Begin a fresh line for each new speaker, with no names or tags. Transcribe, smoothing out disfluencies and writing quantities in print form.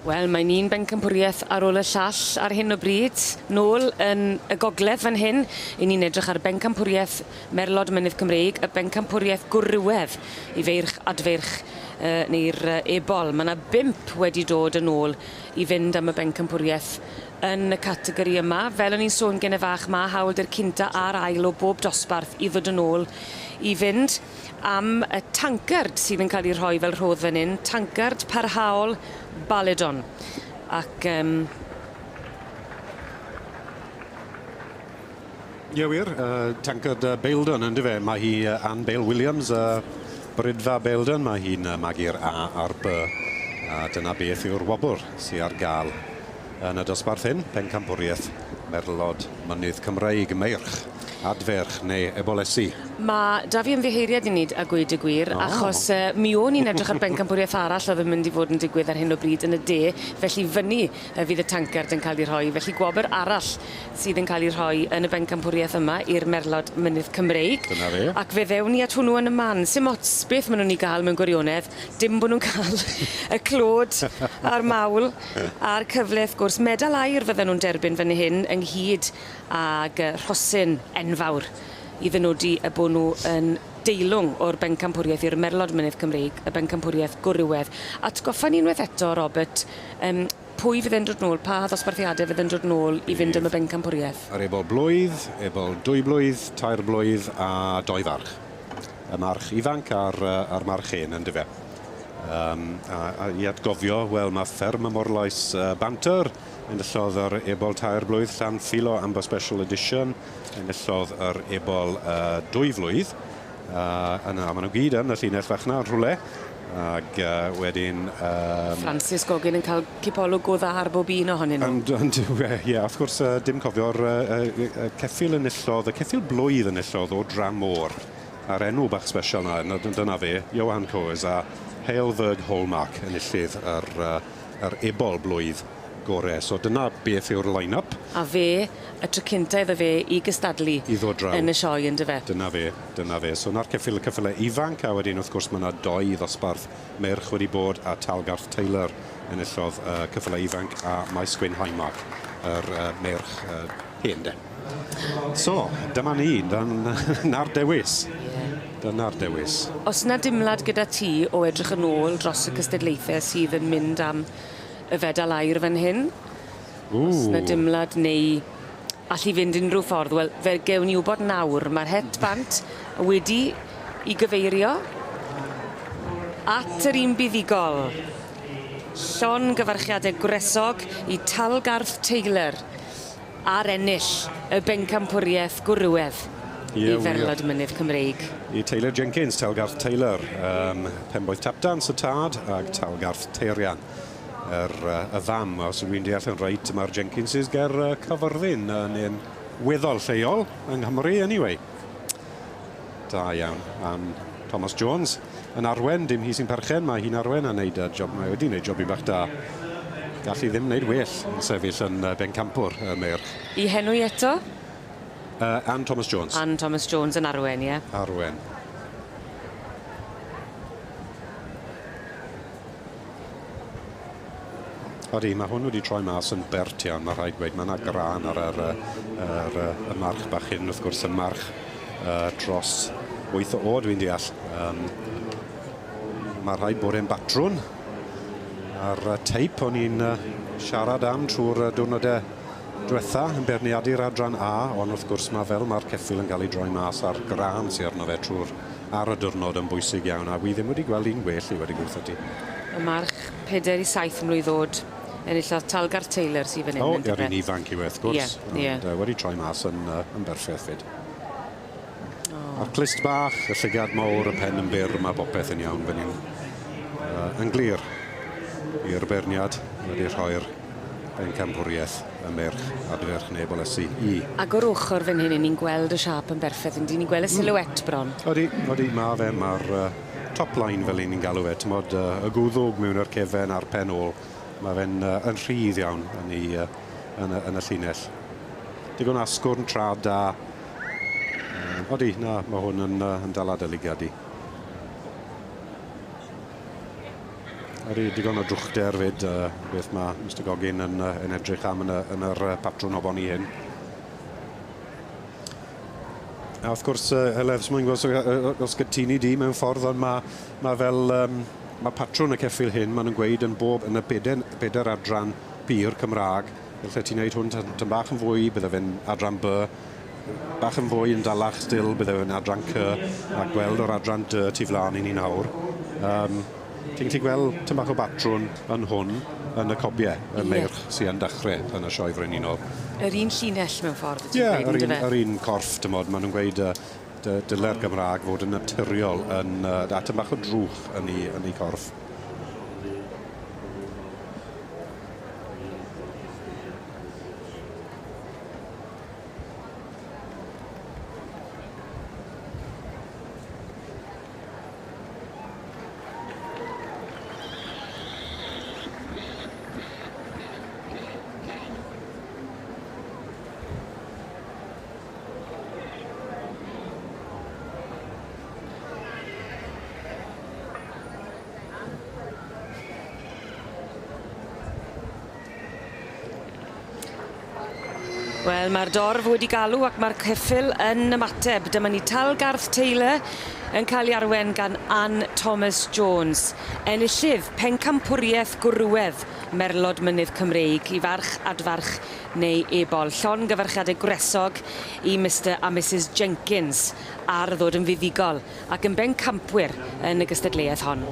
Wel, mae ni'n Pencampwriaeth ar ôl y llall ar hyn o bryd. Nôl yn y gogledd fan hyn, i ni'n edrych ar Pencampwriaeth Merlod Mynydd Cymreig, y Pencampwriaeth Gwrywaidd i feirch adfeirch neu'r ebol. Mae yna 5 wedi dod yn ôl i fynd am y Pencampwriaeth yn y categori yma. Fel o'n i'n sôn gen y fach, mae hawl dy'r cynta a'r ail o bob dosbarth i ddod yn ôl i fynd am y tancard sydd yn cael ei rhoi fel rhodd fan hyn, tancard parhaol Baledon. Ac
Ie wir, tancard Baledon yn dyfe. Mae hi Ann Bale Williams, Brydfa Baledon, mae hi'n magu'r A a'r B. A dyna beth yw'r wobr sydd ar gael yn y dosbarth hyn, Pencampwriaeth Merlod Mynydd Cymreig Meirch, adferch neu ebolesi.
Mae da fi ymddiheiriad i ni a gweud y gwir, achos mi o'n i'n edrych ar Pencampwriaeth arall oedd yn mynd i fod yn digwydd ar hyn o bryd yn y de, felly fyny fydd y tancard yn cael ei rhoi, felly gwobr arall sydd yn cael ei rhoi yn y Pencampwriaeth yma i'r Merlod Mynydd Cymreig.
Dyna fe.
Ac fe ddewn ni at hwnnw yn y man. Sim ots beth maen nhw'n ei gael mewn gwirionedd, dim bod nhw'n cael y clod a'r mawl a'r cyfle, wrth gwrs. Medal aur fydden nhw'n derbyn fan hyn ynghyd ag rhosyn enfawr i ddynodi y bod nhw yn deilwng o'r Pencampwriaeth i'r Merlod Mynydd Cymreig, y Pencampwriaeth Gwrywaidd. Atgoffa ni unwaith eto, Robert, pwy fydd yn dod nôl, pa ddosbarthiadau fydd yn dod nôl i fynd am y Pencampwriaeth?
Yr ebol blwydd, ebol 2 blwydd, 2 blwydd a 2 farch. Y march ifanc a'r march hen yn dyfe. A i atgofio, wel, mae fferm y Morlais Banter yn illodd yr ebol 2 blwydd, Llan Philo am y Special Edition, yn illodd yr ebol 2 flwydd. Maen nhw gyd yn y llinell fach na, rhywle. Ac wedyn...
Francis Gogin yn cael cipolwg go dda ar bob un ohonyn nhw.
Ie, wrth gwrs, dim cofio'r ceffil yn illodd, y ceffil blwydd yn illodd o Dramor. A'r enw bach special na, dyna fe, Johan Coes a Hailberg Hallmark yn illydd yr ebol blwydd gore. So dyna beth yw'r line-up.
A fe, y tro cynta iddo fe i gystadlu
I ddod draw
yn y sioe yn dyfe.
Dyna fe. So na'r ceffylau ifanc, a wedyn wrth gwrs mae yna 2 ddosbarth merch wedi bod a Talgarth Taylor yn illodd ceffylau ifanc a Maes Gwyn Haimark, yr merch hen de. So, dyma ni, na'r dewis. Dyna'r dewis.
Os na dimlad gyda ti o edrych yn ôl dros y cystadlaethau sydd yn mynd am y fedal aur fan hyn. Os na dimlad neu allu fynd unrhyw ffordd. Wel, fe gewn ni wybod nawr, mae'r hedbant wedi I gyfeirio at yr un buddigol. Llon gyfarchiadau gresog I talgarth Taylor ar ennill y Pencampwriaeth Gwrywaidd I ferlod mynydd Cymreig.
I Taylor Jenkins, talgarth Taylor, penboeth tapdans y tad ag talgarth Teirian. Y fam, os yw'n deall yn reit, mae'r Jenkinses ger cyfyrddin yn un weddol lleol yng Nghymru, anyway. Da iawn am Thomas Jones. Yn arwen, dim hi sy'n perchen, mae hi'n arwen a wneud job, mae wedi wneud job I bach da. Gallu ddim wneud well yn sefyll yn Bencampwr, y merch.
I henwi eto?
Ann Thomas Jones.
Ann Thomas Jones yn arwen, ie.
Arwen. Odi, mae hwn wedi troi mas yn bert iawn, mae rhaid gweud. Mae yna gran ar y march bach hyn, wrth gwrs y march dros 8 o dwi'n deall. Mae rhaid bod e'n batrwn. A'r teip o'n i'n siarad am trwy'r diwrnodau diwetha yn berniadu'r Adran A, ond wrth gwrs mae fel mae'r ceffyl yn cael ei droi mas ar gran sy'n arno fe ar y diwrnod yn bwysig iawn, a wi ddim wedi gweld un gwell I wedi gwrtho ti.
Y march 4 I 7 mlwydd oed enillodd talgarth Taylor sy'n fan hyn.
O, yr un ifanc I weth, gwrs.
Ie.
Wedi troi mas yn berffaith fyd. A'r clist bach, y llygad mawr, y pen yn byr, mae popeth yn iawn fan hyn. Yn glir i'r berniad wedi rhoi'r Pencampwriaeth y merch adferch neb o lesu I.
Ag o'r ochr fan hyn, ni'n gweld y siap yn berffaith, ynddi ni'n gweld y silhouette bron.
Odi, mae'r top line fel ni'n galw fe, tymod y gwddwg mewn yr cefen a'r pen ôl, mae fe'n yn rhydd iawn yn y llinell. Digon asgwrn trad da. Odi, mae hwn yn dalad y ligad I. Odi, digon o drwchder fyd, beth mae Mr Goggin yn edrych am yn yr patrwn o boni hyn. A wrth gwrs, Elef, mae'n gweld os gytuni di mewn ffordd, ond mae fel, mae patrwn y ceffyl hyn, maen nhw'n gweud yn bob yn y bedair adran byr Cymraeg. Felly ti'n neud hwn tan bach yn fwy, bydde fe'n adran B, bach yn fwy yn dalach still, bydde fe'n adran C, a gweld o'r adran D tu flaen I ni nawr. Ti'n gallu gweld tym bach o batrwn yn hwn, yn y cobiau, y merch sy'n dechrau yn y sioe frenhinol.
Yr un llinell mewn ffordd,
Ie, yr un corff, maen nhw'n gweud dylai'r Gymraeg fod yn naturiol yn tym bach o drwch yn ei corff.
Wel, mae'r dorf wedi galw ac mae'r ceffyl yn ymateb. Dyma ni talgarth Taylor yn cael ei arwen gan Ann Thomas Jones. Enillydd Pencampwriaeth Gwrywaidd, merlod mynydd Cymreig, I farch adfarch neu ebol. Llon gyfarchiadau gresog I Mr a Mrs Jenkins ar ddod yn fuddigol ac yn bencampwyr yn y gystadleuaeth hon.